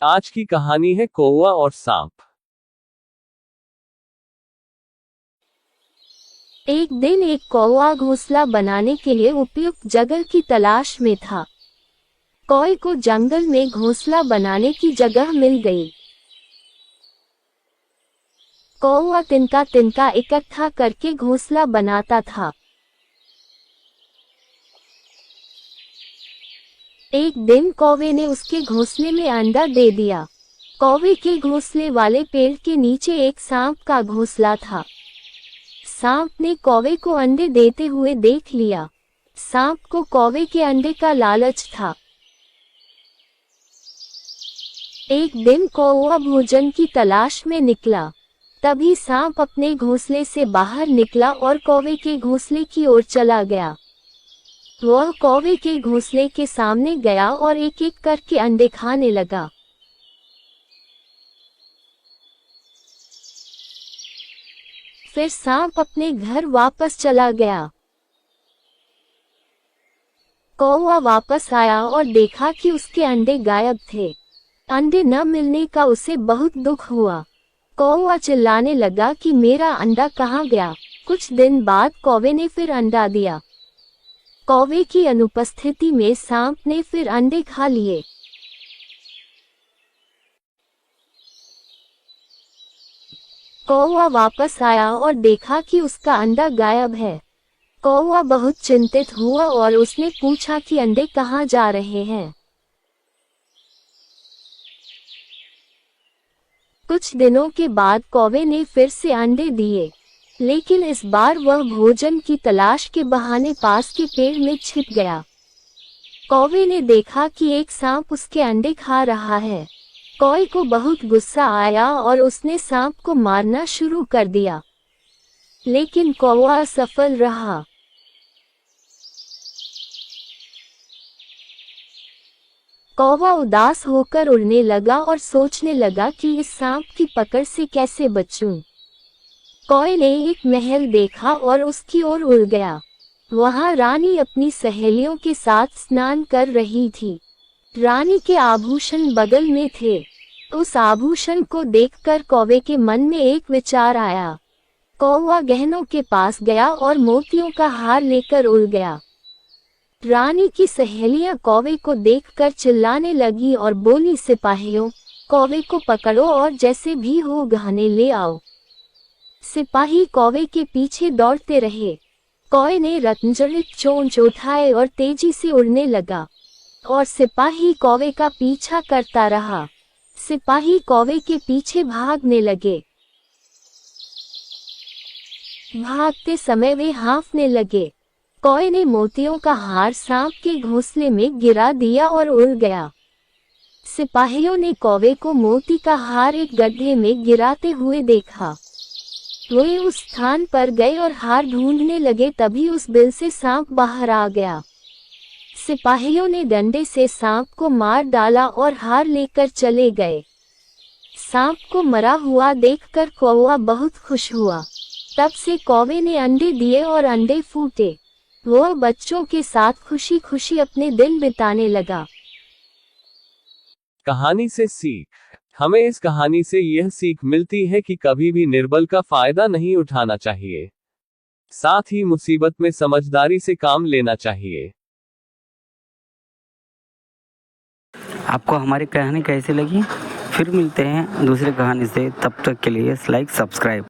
आज की कहानी है कौवा और सांप। एक दिन एक कौवा घोंसला बनाने के लिए उपयुक्त जगह की तलाश में था। कौवे को जंगल में घोंसला बनाने की जगह मिल गई। कौवा तिनका तिनका इकट्ठा करके घोंसला बनाता था। एक दिन कौवे ने उसके घोंसले में अंडा दे दिया। कौवे के घोंसले वाले पेड़ के नीचे एक सांप का घोंसला था। सांप ने कौवे को अंडे देते हुए देख लिया। सांप को कौवे के अंडे का लालच था। एक दिन कौवा भोजन की तलाश में निकला। तभी सांप अपने घोंसले से बाहर निकला और कौवे के घोंसले की ओर चला गया। वह कौवे के घोंसले के सामने गया और एक एक करके अंडे खाने लगा। फिर सांप अपने घर वापस चला गया। कौवा वापस आया और देखा कि उसके अंडे गायब थे। अंडे न मिलने का उसे बहुत दुख हुआ। कौवा चिल्लाने लगा कि मेरा अंडा कहाँ गया। कुछ दिन बाद कौवे ने फिर अंडा दिया। कौवे की अनुपस्थिति में सांप ने फिर अंडे खा लिए। कौवा वापस आया और देखा कि उसका अंडा गायब है। कौवा बहुत चिंतित हुआ और उसने पूछा कि अंडे कहाँ जा रहे हैं। कुछ दिनों के बाद कौवे ने फिर से अंडे दिए, लेकिन इस बार वह भोजन की तलाश के बहाने पास के पेड़ में छिप गया। कौवे ने देखा कि एक सांप उसके अंडे खा रहा है। कौवे को बहुत गुस्सा आया और उसने सांप को मारना शुरू कर दिया, लेकिन कौवा असफल रहा। कौवा उदास होकर उड़ने लगा और सोचने लगा कि इस सांप की पकड़ से कैसे बचूं। कौवे ने एक महल देखा और उसकी ओर उड़ गया। वहां रानी अपनी सहेलियों के साथ स्नान कर रही थी। रानी के आभूषण बगल में थे। उस आभूषण को देखकर कौवे के मन में एक विचार आया। कौवा गहनों के पास गया और मोतियों का हार लेकर उड़ गया। रानी की सहेलियां कौवे को देखकर चिल्लाने लगी और बोली, सिपाहियों, कौवे को पकड़ो और जैसे भी हो गहने ले आओ। सिपाही कौवे के पीछे दौड़ते रहे। कौवे ने रत्नजड़ित चोंच उठाए और तेजी से उड़ने लगा, और सिपाही कौवे का पीछा करता रहा। सिपाही कौवे के पीछे भागने लगे। भागते समय वे हाँफने लगे। कौवे ने मोतियों का हार सांप के घोंसले में गिरा दिया और उड़ गया। सिपाहियों ने कौवे को मोती का हार एक गड्ढे में गिराते हुए देखा। वे उस स्थान पर गए और हार ढूंढने लगे। तभी उस बिल से सांप बाहर आ गया। सिपाहियों ने डंडे से सांप को मार डाला और हार लेकर चले गए। सांप को मरा हुआ देखकर कौवा बहुत खुश हुआ। तब से कौवे ने अंडे दिए और अंडे फूटे। वह बच्चों के साथ खुशी खुशी अपने दिन बिताने लगा। कहानी से सीख। हमें इस कहानी से यह सीख मिलती है कि कभी भी निर्बल का फायदा नहीं उठाना चाहिए। साथ ही मुसीबत में समझदारी से काम लेना चाहिए। आपको हमारी कहानी कैसी लगी? फिर मिलते हैं दूसरी कहानी से। तब तक के लिए लाइक सब्सक्राइब।